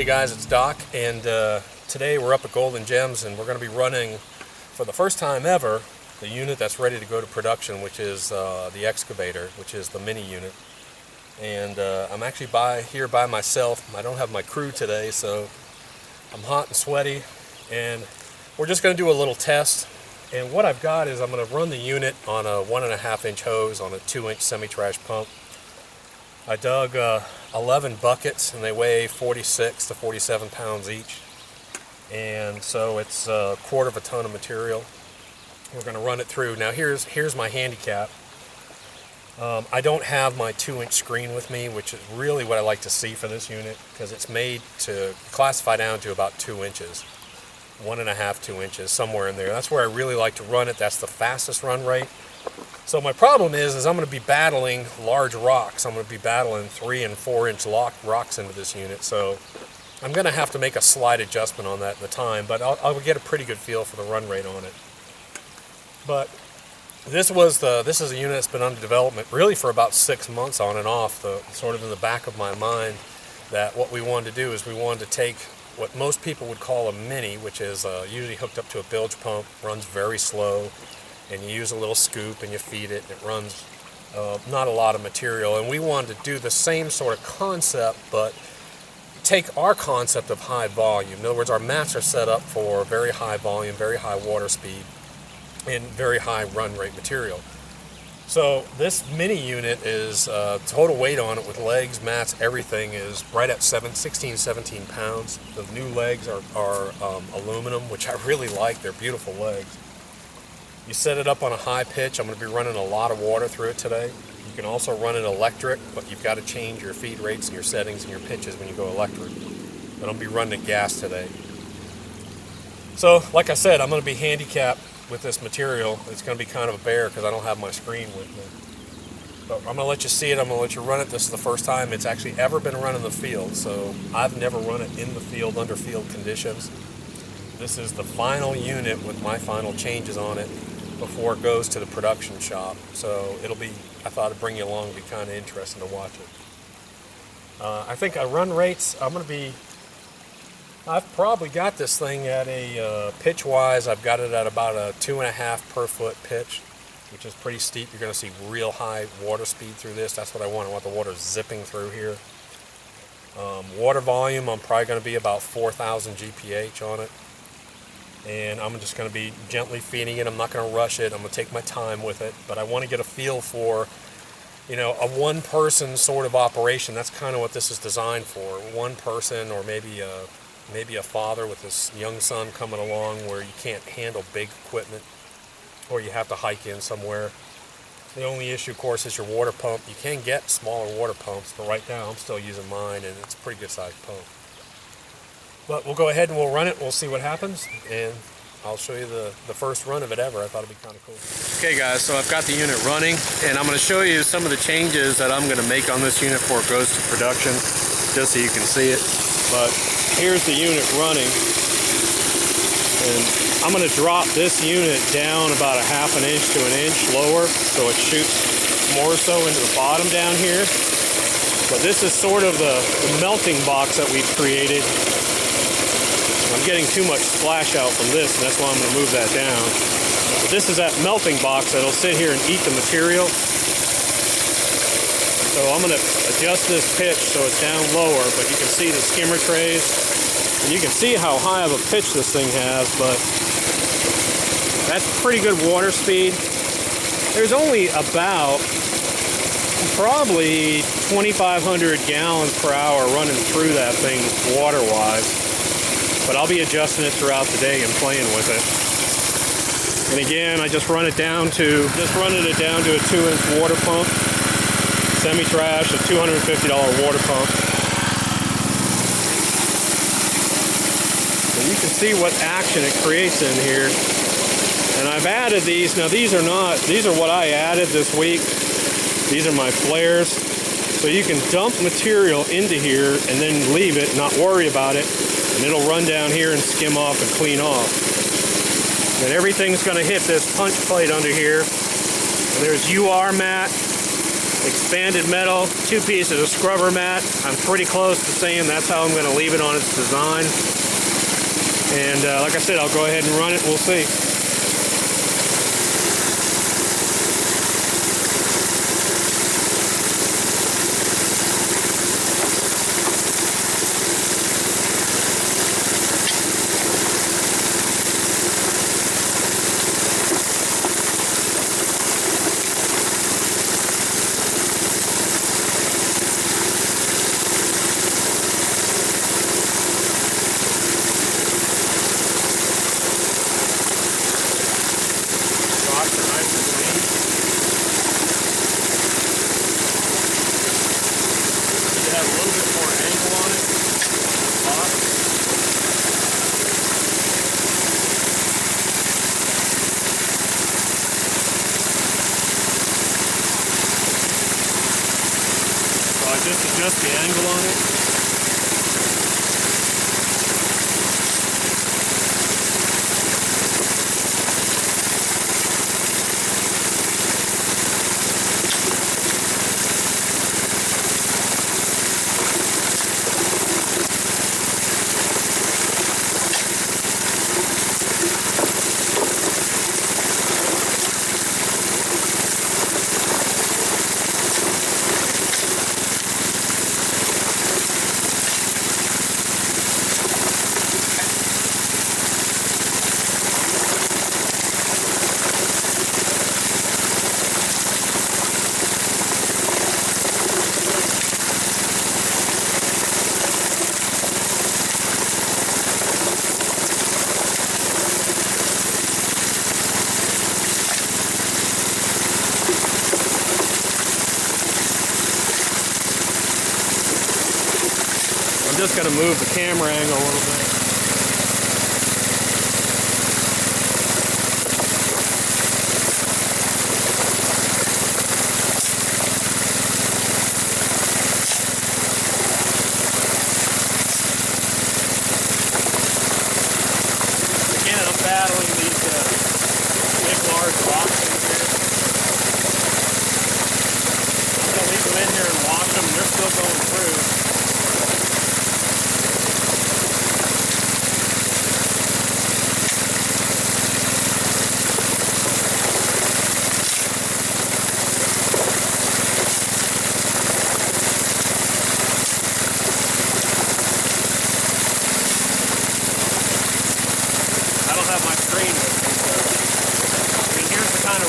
Hey guys, it's Doc, and today we're up at Golden Gems and we're going to be running for the first time ever the unit that's ready to go to production, which is the excavator, which is the mini unit. And I'm actually here by myself. I don't have my crew today, so I'm hot and sweaty, and we're just going to do a little test. And what I've got is I'm going to run the unit on a 1.5 inch hose on a 2-inch semi-trash pump. I dug 11 buckets and they weigh 46 to 47 pounds each, and so it's a quarter of a ton of material. We're going to run it through. Now here's my handicap. I don't have my 2-inch screen with me, which is really what I like to see for this unit, because it's made to classify down to about 2 inches, 1.5, 2 inches, somewhere in there. That's where I really like to run it. That's the fastest run rate. So my problem is I'm going to be battling large rocks. I'm going to be battling 3 and 4 inch rocks into this unit. So I'm going to have to make a slight adjustment on that in the time, but I'll get a pretty good feel for the run rate on it. But this is a unit that's been under development really for about 6 months on and off, sort of in the back of my mind, that what we wanted to do is we wanted to take what most people would call a mini, which is usually hooked up to a bilge pump, runs very slow, and you use a little scoop and you feed it, and it runs not a lot of material. And we wanted to do the same sort of concept, but take our concept of high volume. In other words, our mats are set up for very high volume, very high water speed, and very high run rate material. So this mini unit is total weight on it with legs, mats, everything is right at 16, 17 pounds. The new legs are aluminum, which I really like. They're beautiful legs. You set it up on a high pitch. I'm going to be running a lot of water through it today. You can also run it electric, but you've got to change your feed rates and your settings and your pitches when you go electric. But I'll be running it gas today. So, like I said, I'm going to be handicapped with this material. It's going to be kind of a bear because I don't have my screen with me. But I'm going to let you see it. I'm going to let you run it. This is the first time it's actually ever been run in the field. So I've never run it in the field under field conditions. This is the final unit with my final changes on it before it goes to the production shop. So I thought I'd bring you along. It'd be kind of interesting to watch it. I think run rates, I've probably got this thing at a pitch-wise, I've got it at about a 2.5 per foot pitch, which is pretty steep. You're going to see real high water speed through this. That's what I want. I want the water zipping through here. Water volume, I'm probably going to be about 4,000 GPH on it. And I'm just going to be gently feeding it. I'm not going to rush it. I'm going to take my time with it. But I want to get a feel for, a one-person sort of operation. That's kind of what this is designed for. One person, or maybe a father with his young son coming along, where you can't handle big equipment or you have to hike in somewhere. The only issue, of course, is your water pump. You can get smaller water pumps, but right now I'm still using mine, and it's a pretty good sized pump. But we'll go ahead and we'll run it. We'll see what happens, and I'll show you the first run of it ever. I thought it'd be kind of cool. Okay guys, so I've got the unit running, and I'm going to show you some of the changes that I'm going to make on this unit before it goes to production, just so you can see it. But here's the unit running, and I'm going to drop this unit down about 1/2 inch to 1 inch lower, so it shoots more so into the bottom down here. But this is sort of the melting box that we've created. I'm getting too much splash out from this, and that's why I'm going to move that down. But this is that melting box that'll sit here and eat the material. So I'm going to adjust this pitch so it's down lower, but you can see the skimmer trays. And you can see how high of a pitch this thing has, but that's pretty good water speed. There's only about probably 2,500 gallons per hour running through that thing water-wise. But I'll be adjusting it throughout the day and playing with it. And again, I just run it down to a 2-inch water pump, semi-trash, a $250 water pump. And you can see what action it creates in here. And I've added these. Now these are what I added this week. These are my flares. So you can dump material into here and then leave it, not worry about it. And it'll run down here and skim off and clean off. And everything's going to hit this punch plate under here. And there's UR mat, expanded metal, 2 pieces of scrubber mat. I'm pretty close to saying that's how I'm going to leave it on its design. And like I said, I'll go ahead and run it. We'll see. Just adjust the angle on it. I'm just going to move the camera angle a little bit. Again, I'm battling these big, large rocks in here. I'm going to leave them in here and wash them. They're still going through.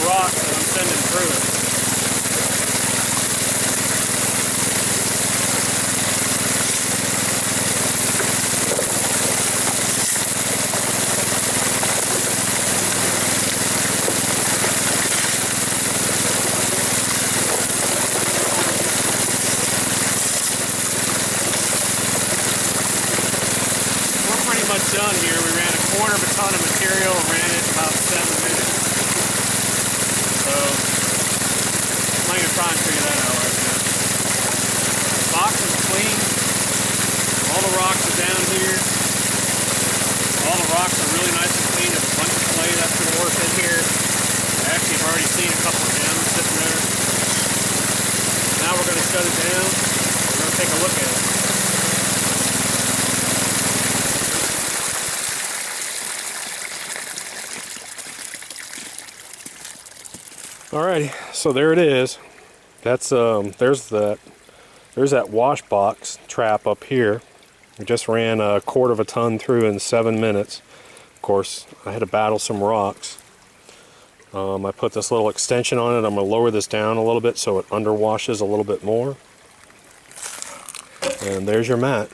Rocks that I'm sending through it. We're pretty much done here. We ran a quarter of a ton of material and ran it in about 7 minutes. So, I'm not going to try and figure that out right now. The box is clean. All the rocks are down here. All the rocks are really nice and clean. There's a bunch of clay that's been worked in here. Actually, I've already seen a couple of gems sitting there. Now we're going to shut it down. We're going to take a look at it. Alrighty, so there it is. That's there's that wash box trap up here. I just ran a quarter of a ton through in 7 minutes. Of course, I had to battle some rocks. I put this little extension on it. I'm going to lower this down a little bit so it underwashes a little bit more. And there's your mat.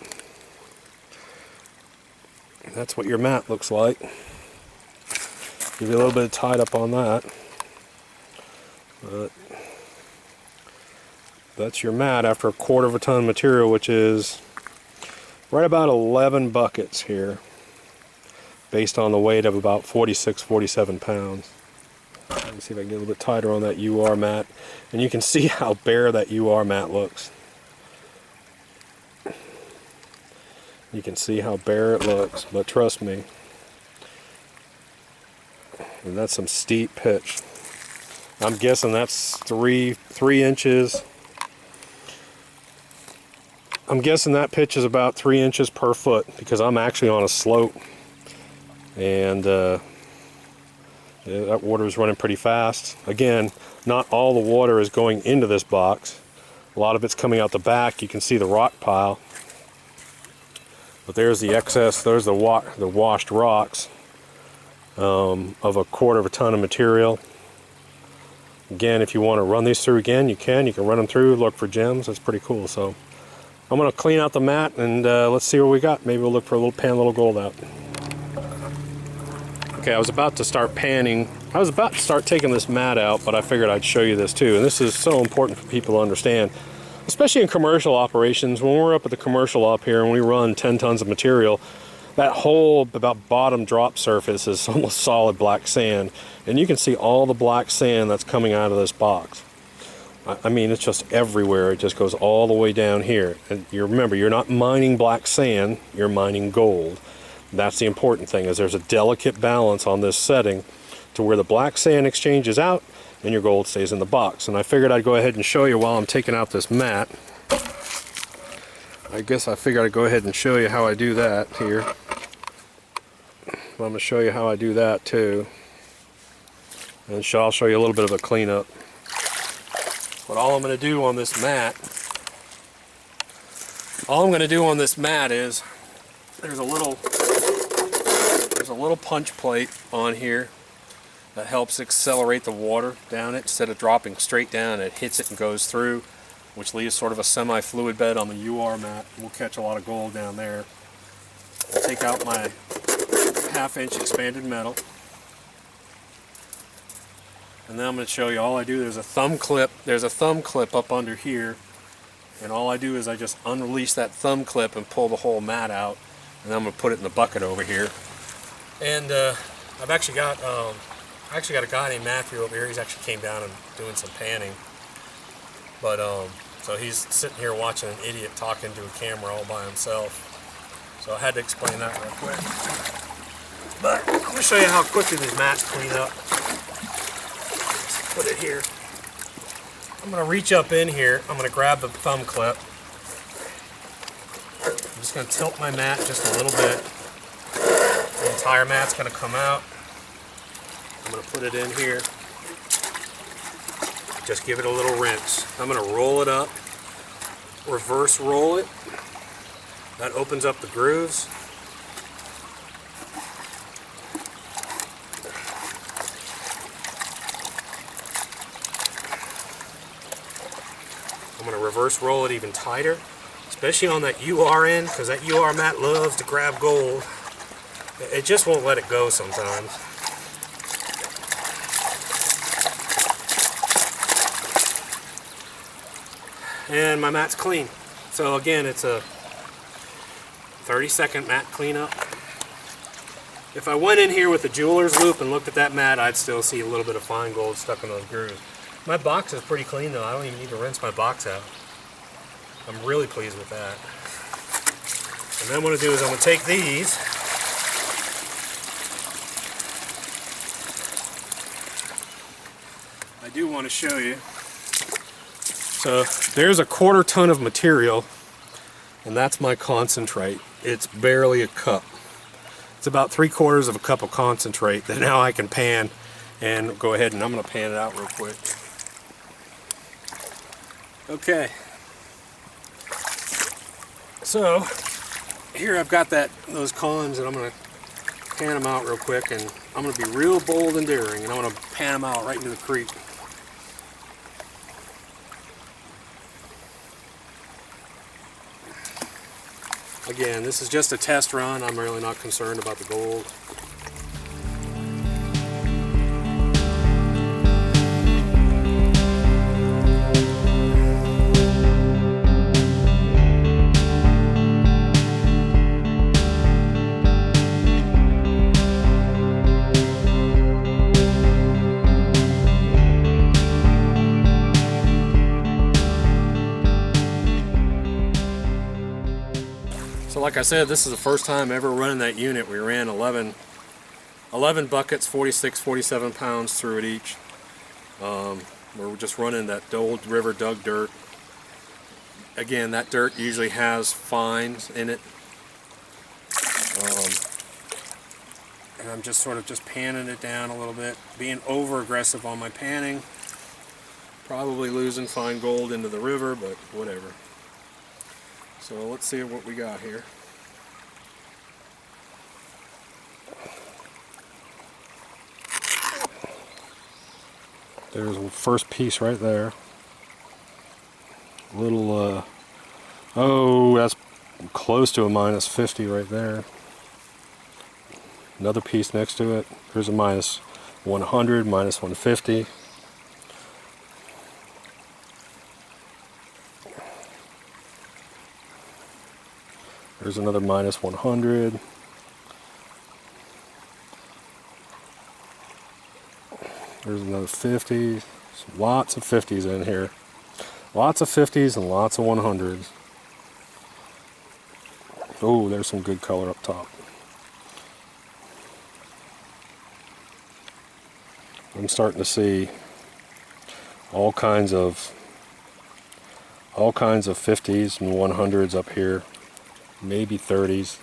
That's what your mat looks like. Give you a little bit of tied up on that. But that's your mat after a quarter of a ton of material, which is right about 11 buckets here, based on the weight of about 46-47 pounds. Let me see if I can get a little bit tighter on that UR mat, and you can see how bare that UR mat looks. You can see how bare it looks, but trust me, and that's some steep pitch. I'm guessing that's three inches I'm guessing that pitch is about 3 inches per foot because I'm actually on a slope, and yeah, that water is running pretty fast. Again, not all the water is going into this box. A lot of it's coming out the back. You can see the rock pile, but there's the excess. There's the washed rocks of 1/4 of a ton of material. Again, if you want to run these through again, you can. You can run them through, look for gems. That's pretty cool. So I'm going to clean out the mat, and let's see what we got. Maybe we'll look for a little pan, a little gold out. Okay, I was about to start panning. I was about to start taking this mat out, but I figured I'd show you this too. And this is so important for people to understand, especially in commercial operations. When we're up at the commercial up here and we run 10 tons of material, that whole about bottom drop surface is almost solid black sand. And you can see all the black sand that's coming out of this box. I mean, it's just everywhere. It just goes all the way down here. And you remember, you're not mining black sand, you're mining gold. That's the important thing, is there's a delicate balance on this setting to where the black sand exchanges out and your gold stays in the box. And I figured I'd go ahead and show you while I'm taking out this mat. I guess I figured I'd go ahead and show you how I do that here. I'm going to show you how I do that too. And I'll show you a little bit of a cleanup. But all I'm going to do on this mat, is there's a little punch plate on here that helps accelerate the water down it. Instead of dropping straight down, it hits it and goes through, which leaves sort of a semi-fluid bed on the UR mat. We'll catch a lot of gold down there. I'll take out my 1/2 inch expanded metal, and then I'm going to show you. All I do, there's a thumb clip up under here, and all I do is I just unrelease that thumb clip and pull the whole mat out, and then I'm going to put it in the bucket over here. And I've actually got a guy named Matthew over here. He's actually came down and doing some panning, but so he's sitting here watching an idiot talking to a camera all by himself. So I had to explain that real quick. But I'm going to show you how quickly these mats clean up. Let's put it here. I'm going to reach up in here. I'm going to grab the thumb clip. I'm just going to tilt my mat just a little bit. The entire mat's going to come out. I'm going to put it in here. Just give it a little rinse. I'm going to roll it up, reverse roll it. That opens up the grooves. I'm going to reverse roll it even tighter, especially on that UR end, because that UR mat loves to grab gold. It just won't let it go sometimes. And my mat's clean. So again, it's a 30-second mat cleanup. If I went in here with a jeweler's loop and looked at that mat, I'd still see a little bit of fine gold stuck in those grooves. My box is pretty clean though. I don't even need to rinse my box out. I'm really pleased with that. And then what I'm going to do is I'm going to take these. I do want to show you. So there's a 1/4 ton of material, and that's my concentrate. It's barely a cup. It's about 3/4 of a cup of concentrate that now I can pan and go ahead and I'm going to pan it out real quick. Okay. So here I've got those cons, and I'm going to pan them out real quick, and I'm going to be real bold and daring, and I'm going to pan them out right into the creek. Again, this is just a test run. I'm really not concerned about the gold. So like I said, this is the first time ever running that unit. We ran 11 buckets, 46, 47 pounds through it each. We're just running that old river dug dirt. again, that dirt usually has fines in it. And I'm just sort of just panning it down a little bit, being over aggressive on my panning. Probably losing fine gold into the river, but whatever. So let's see what we got here. There's the first piece right there. Little, oh, that's close to a minus 50 right there. Another piece next to it. Here's a minus 100, minus 150. There's another minus 100. There's another 50. Lots of 50s in here. Lots of 50s and lots of 100s. Oh, there's some good color up top. I'm starting to see all kinds of 50s and 100s up here, maybe 30s.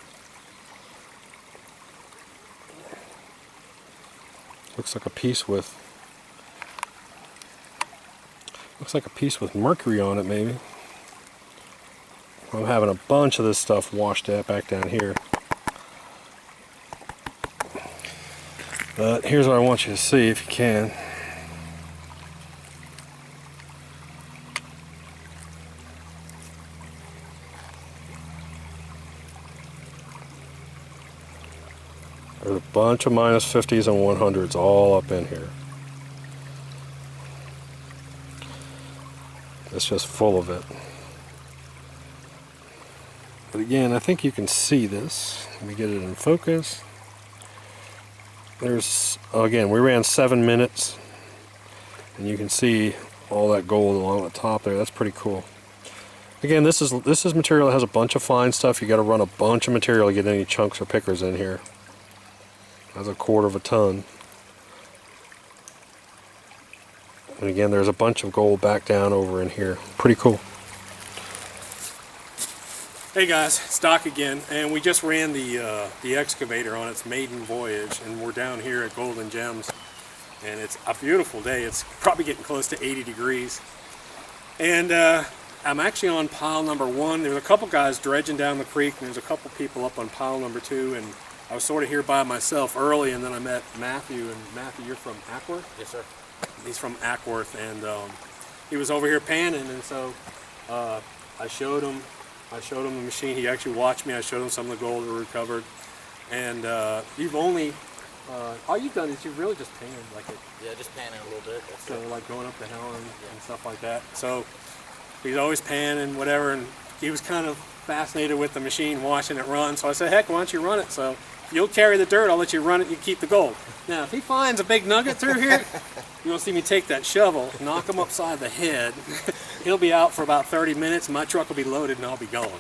Looks like a piece with mercury on it, maybe. I'm having a bunch of this stuff washed out back down here. But here's what I want you to see, if you can. There's a bunch of minus 50s and 100s all up in here. It's just full of it. But again, I think you can see this. Let me get it in focus. There's, again, we ran 7 minutes, and you can see all that gold along the top there. That's pretty cool. Again, this is material that has a bunch of fine stuff. You got to run a bunch of material to get any chunks or pickers in here. That's a quarter of a ton. And again, there's a bunch of gold back down over in here. Pretty cool. Hey guys, it's Doc again, and we just ran the excavator on its maiden voyage, and we're down here at Golden Gems, and it's a beautiful day. It's probably getting close to 80 degrees, and I'm actually on pile number 1. There's a couple guys dredging down the creek, and there's a couple people up on pile number 2, and I was sort of here by myself early, and then I met Matthew, and Matthew, you're from Ackworth? Yes, sir. He's from Ackworth, and he was over here panning, and so I showed him the machine. He actually watched me. I showed him some of the gold we recovered, and you've only all you've done is you've really just panned like it. Yeah, just panning a little bit. So like going up the hill and stuff like that. So he's always panning whatever, and he was kind of fascinated with the machine, watching it run. So I said, heck, why don't you run it? So you'll carry the dirt. I'll let you run it. You keep the gold. Now, if he finds a big nugget through here, you'll see me take that shovel, knock him upside the head. He'll be out for about 30 minutes. My truck will be loaded, and I'll be going.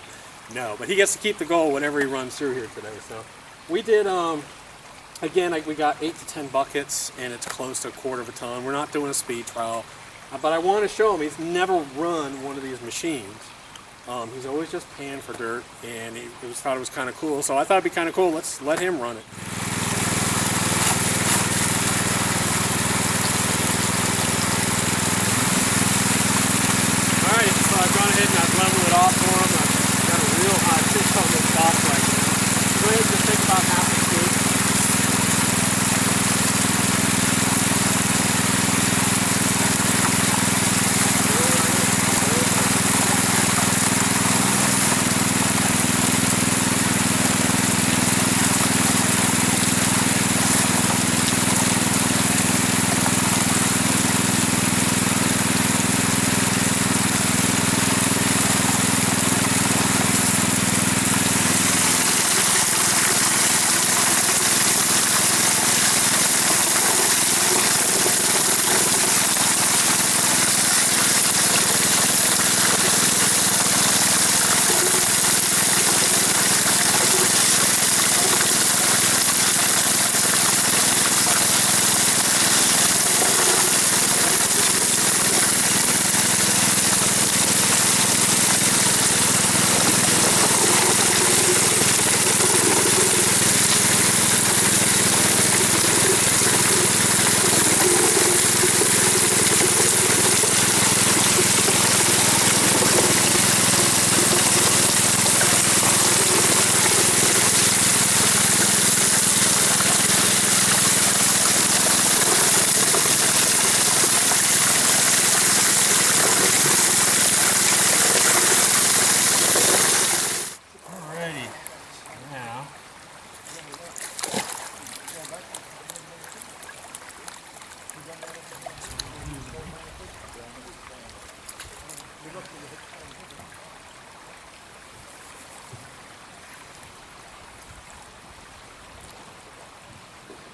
No, but he gets to keep the gold whenever he runs through here today. So we did, again, we got 8 to 10 buckets, and it's close to a quarter of a ton. We're not doing a speed trial, but I want to show him. He's never run one of these machines. He's always just panned for dirt, and he thought it was kind of cool. So I thought it'd be kind of cool. Let's let him run it. All right, so I've gone ahead and I've leveled it off for him. I've got a real high pitch on this box right now. Go ahead and just take about half a scoop.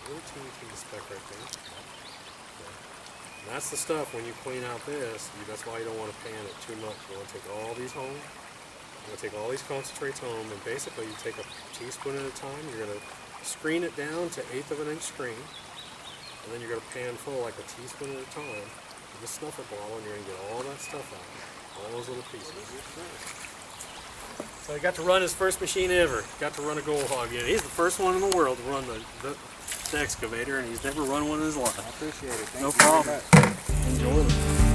Little teeny speck right there. And that's the stuff when you clean out this, that's why you don't want to pan it too much. You want to take all these home, you want to take all these concentrates home, and basically you take a teaspoon at a time. You're going to screen it down to 1/8 of an inch screen, and then you're going to pan full like a teaspoon at a time with the snuffer bottle, and you're going to get all that stuff out, all those little pieces. So he got to run his first machine ever. Got to run a Gold Hog unit. He's the first one in the world to run the excavator, and he's never run one in his life. I appreciate it. Thank no you problem. Enjoy them.